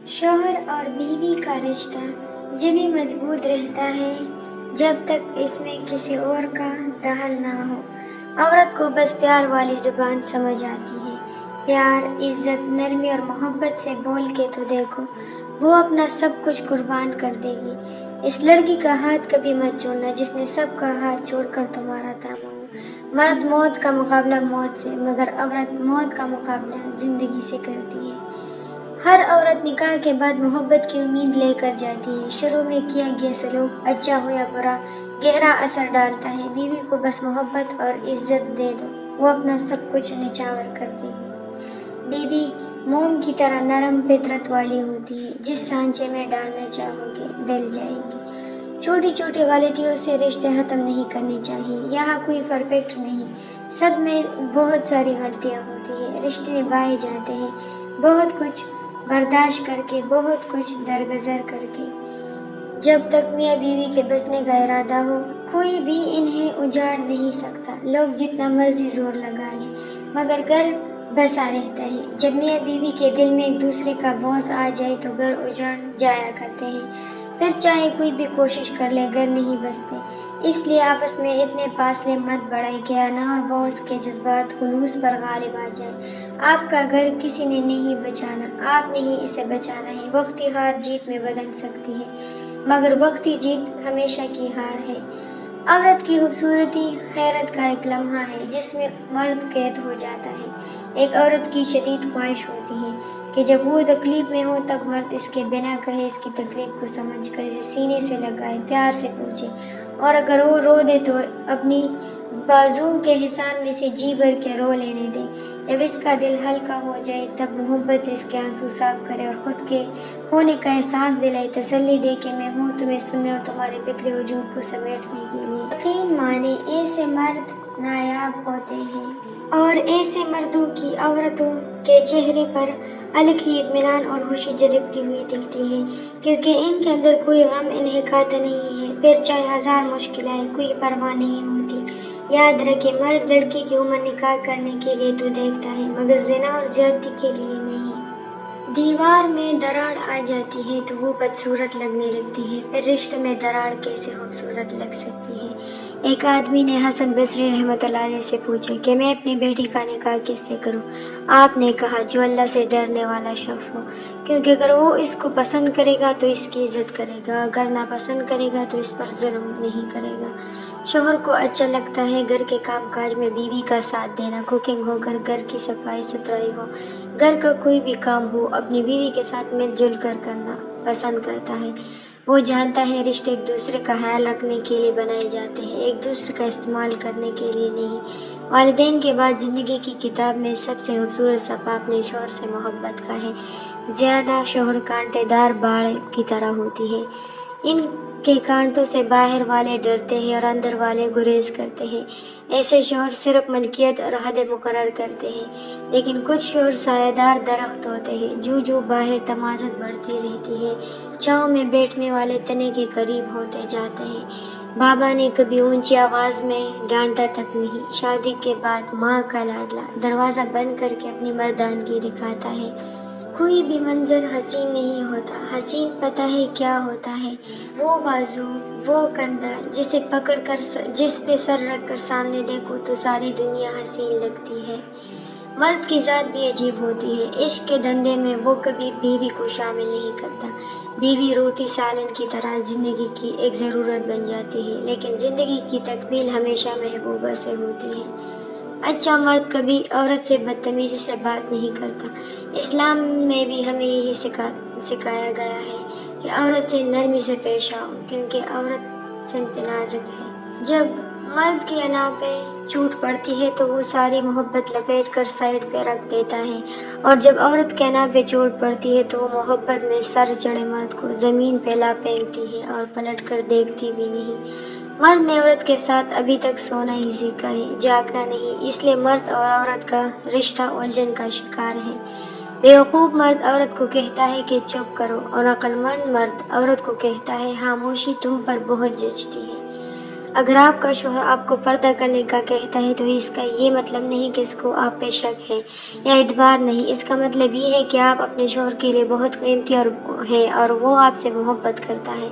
شوہر اور بیوی کا رشتہ جبھی مضبوط رہتا ہے جب تک اس میں کسی اور کا دخل نہ ہو۔ عورت کو بس پیار والی زبان سمجھ آتی ہے۔ پیار، عزت، نرمی اور محبت سے بول کے تو دیکھو، وہ اپنا سب کچھ قربان کر دے گی۔ اس لڑکی کا ہاتھ کبھی مت چھوڑنا جس نے سب کا ہاتھ چھوڑ کر تمہارا تھاما ہو۔ مرد موت کا مقابلہ موت سے، مگر عورت موت کا مقابلہ زندگی سے کرتی ہے۔ ہر عورت نکاح کے بعد محبت کی امید لے کر جاتی ہے۔ شروع میں کیا گیا سلوک اچھا ہو یا برا گہرا اثر ڈالتا ہے۔ بیوی کو بس محبت اور عزت دے دو، وہ اپنا سب کچھ نچھاور کر دے گی۔ بیوی موم کی طرح نرم فطرت والی ہوتی ہے، جس سانچے میں ڈالنا چاہو گے ڈل جائے گی۔ چھوٹی چھوٹی غلطیوں سے رشتے ختم نہیں کرنے چاہیے۔ یہاں کوئی پرفیکٹ نہیں، سب میں بہت ساری غلطیاں ہوتی ہیں۔ رشتے نبھائے جاتے ہیں بہت کچھ برداشت کر کے، بہت کچھ درگزر کر کے۔ جب تک میاں بیوی کے بسنے کا ارادہ ہو، کوئی بھی انہیں اجاڑ نہیں سکتا۔ لوگ جتنا مرضی زور لگا لیں، مگر گھر بسا رہتا ہے۔ جب میاں بیوی کے دل میں ایک دوسرے کا بوجھ آ جائے تو گھر اجاڑ جایا کرتے ہیں۔ پھر چاہے کوئی بھی کوشش کر لے، گھر نہیں بستے۔ اس لیے آپس میں اتنے فاصلے مت بڑھائیں کہ انا اور بغض کے جذبات خلوص پر غالب آ جائیں۔ آپ کا گھر کسی نے نہیں بچانا، آپ نے ہی اسے بچانا ہے۔ وقتی ہار جیت میں بدل سکتی ہے، مگر وقتی جیت ہمیشہ کی ہار ہے۔ عورت کی خوبصورتی خیرت کا ایک لمحہ ہے جس میں مرد قید ہو جاتا ہے۔ ایک عورت کی شدید خواہش ہوتی ہے کہ جب وہ تکلیف میں ہو تب مرد اس کے بنا کہے اس کی تکلیف کو سمجھ کر اسے سینے سے لگائے، پیار سے پوچھے، اور اگر وہ رو دے تو اپنی بازوؤں کے حصان میں سے جی بھر کے رو لینے دے۔ جب اس کا دل ہلکا ہو جائے تب محبت سے اس کے آنسو صاف کرے اور خود کے ہونے کا احساس دلائے، تسلی دے کہ میں ہوں تمہیں سننے اور تمہارے بکھرے وجود کو سمیٹنے کے لیے۔ یقین مانے ایسے مرد نایاب ہوتے ہیں، اور ایسے مردوں کی عورتوں کے چہرے پر الگ ہی اطمینان اور خوشی جھلکتی ہوئی دکھتی ہے، کیونکہ ان کے اندر کوئی غم انہیں کھاتا نہیں ہے۔ پھر چاہے ہزار مشکل آئے، کوئی پرواہ نہیں ہوتی۔ یاد رکھے، مرد لڑکی کی عمر نکاح کرنے کے لیے تو دیکھتا ہے، مگر زنا اور زیادتی کے لیے نہیں۔ دیوار میں دراڑ آ جاتی ہے تو وہ بدصورت لگنے لگتی ہے، پھر رشتے میں دراڑ کیسے خوبصورت لگ سکتی ہے؟ ایک آدمی نے حسن بصری رحمۃ اللہ علیہ سے پوچھا کہ میں اپنی بیٹی کا نکاح کس سے کروں؟ آپ نے کہا، جو اللہ سے ڈرنے والا شخص ہو، کیونکہ اگر وہ اس کو پسند کرے گا تو اس کی عزت کرے گا، اگر ناپسند کرے گا تو اس پر ظلم نہیں کرے گا۔ شوہر کو اچھا لگتا ہے گھر کے کام کاج میں بیوی کا ساتھ دینا، کوکنگ ہو، گھر کی صفائی ستھرائی ہو، گھر کا کوئی بھی کام ہو، اپنی بیوی کے ساتھ مل جل کر کرنا پسند کرتا ہے۔ وہ جانتا ہے رشتے ایک دوسرے کا خیال رکھنے کے لیے بنائے جاتے ہیں، ایک دوسرے کا استعمال کرنے کے لیے نہیں۔ والدین کے بعد زندگی کی کتاب میں سب سے خوبصورت صفحہ اپنے شوہر سے محبت کا ہے۔ زیادہ شوہر کانٹے دار باڑ کی طرح ہوتی ہے، ان کے کانٹوں سے باہر والے ڈرتے ہیں اور اندر والے گریز کرتے ہیں۔ ایسے شوہر صرف ملکیت اور حد مقرر کرتے ہیں، لیکن کچھ شوہر سایہ دار درخت ہوتے ہیں، جو باہر تمازت بڑھتی رہتی ہے، چھاؤں میں بیٹھنے والے تنے کے قریب ہوتے جاتے ہیں۔ بابا نے کبھی اونچی آواز میں ڈانٹا تک نہیں۔ شادی کے بعد ماں کا لاڈلا دروازہ بند کر کے اپنی مردانگی دکھاتا ہے۔ کوئی بھی منظر حسین نہیں ہوتا، حسین پتہ ہے کیا ہوتا ہے؟ وہ بازو، وہ کندھا جسے پکڑ کر جس پہ سر رکھ کر سامنے دیکھو تو ساری دنیا حسین لگتی ہے۔ مرد کی ذات بھی عجیب ہوتی ہے۔ عشق کے دھندے میں وہ کبھی بیوی کو شامل نہیں کرتا۔ بیوی روٹی سالن کی طرح زندگی کی ایک ضرورت بن جاتی ہے، لیکن زندگی کی تکمیل ہمیشہ محبوبہ سے ہوتی ہے۔ اچھا مرد کبھی عورت سے بدتمیزی سے بات نہیں کرتا۔ اسلام میں بھی ہمیں یہی سکھایا گیا ہے کہ عورت سے نرمی سے پیش آؤ، کیونکہ عورت صنف نازک ہے۔ جب مرد کی انا پہ چوٹ پڑتی ہے تو وہ ساری محبت لپیٹ کر سائیڈ پہ رکھ دیتا ہے، اور جب عورت کے انا پہ چوٹ پڑتی ہے تو وہ محبت میں سر چڑھے مرد کو زمین پہ لا پھینکتی ہے اور پلٹ کر دیکھتی بھی نہیں۔ مرد نے عورت کے ساتھ ابھی تک سونا ہی سیکھا ہے، جاگنا نہیں، اس لیے مرد اور عورت کا رشتہ الجھن کا شکار ہے۔ بیوقوف مرد عورت کو کہتا ہے کہ چپ کرو، اور عقل مند مرد عورت کو کہتا ہے خاموشی تم پر بہت جچتی ہے۔ اگر آپ کا شوہر آپ کو پردہ کرنے کا کہتا ہے تو اس کا یہ مطلب نہیں کہ اس کو آپ پہ شک ہے یا اعتبار نہیں، اس کا مطلب یہ ہے کہ آپ اپنے شوہر کے لیے بہت قیمتی اور وہ آپ سے محبت کرتا ہے،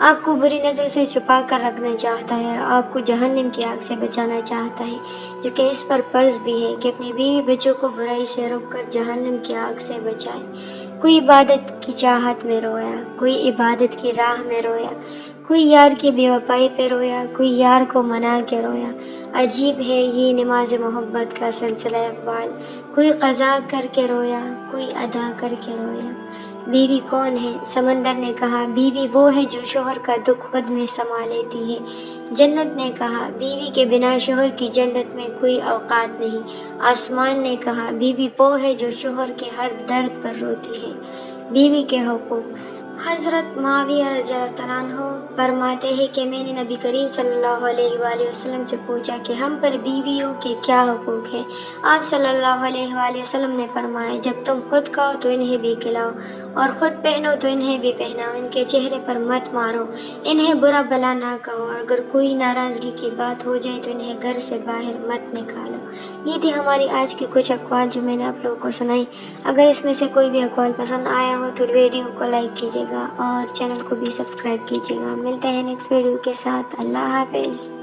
آپ کو بری نظر سے چھپا کر رکھنا چاہتا ہے اور آپ کو جہنم کی آگ سے بچانا چاہتا ہے، جو کہ اس پر فرض بھی ہے کہ اپنی بیوی بچوں کو برائی سے روک کر جہنم کی آگ سے بچائے۔ کوئی عبادت کی چاہت میں رویا، کوئی عبادت کی راہ میں رویا، کوئی یار کی بے وفائی پہ رویا، کوئی یار کو منا کے رویا۔ عجیب ہے یہ نماز محبت کا سلسلہ اقبال، کوئی قضا کر کے رویا، کوئی ادا کر کے رویا۔ بیوی کون ہے؟ سمندر نے کہا بیوی وہ ہے جو شوہر کا دکھ خود میں سما لیتی ہے۔ جنت نے کہا بیوی کے بنا شوہر کی جنت میں کوئی اوقات نہیں۔ آسمان نے کہا بیوی وہ ہے جو شوہر کے ہر درد پر روتی ہے۔ بیوی کے حقوق۔ حضرت معاویہ رضی اللہ تعالیٰ عنہ فرماتے ہیں کہ میں نے نبی کریم صلی اللہ علیہ وآلہ وسلم سے پوچھا کہ ہم پر بیویوں کے کیا حقوق ہیں؟ آپ صلی اللہ علیہ وآلہ وسلم نے فرمایا جب تم خود کھاؤ تو انہیں بھی کھلاؤ اور خود پہنو تو انہیں بھی پہناؤ، ان کے چہرے پر مت مارو، انہیں برا بھلا نہ کہو، اور اگر کوئی ناراضگی کی بات ہو جائے تو انہیں گھر سے باہر مت نکالو۔ یہ تھی ہماری آج کی کچھ اقوال جو میں نے آپ لوگوں کو سنائی۔ اگر اس میں سے کوئی بھی اقوال پسند آیا ہو تو ویڈیو کو لائک کیجیے گا اور چینل کو بھی سبسکرائب کیجیے گا۔ ملتے ہیں نیکسٹ ویڈیو کے ساتھ۔ اللہ حافظ۔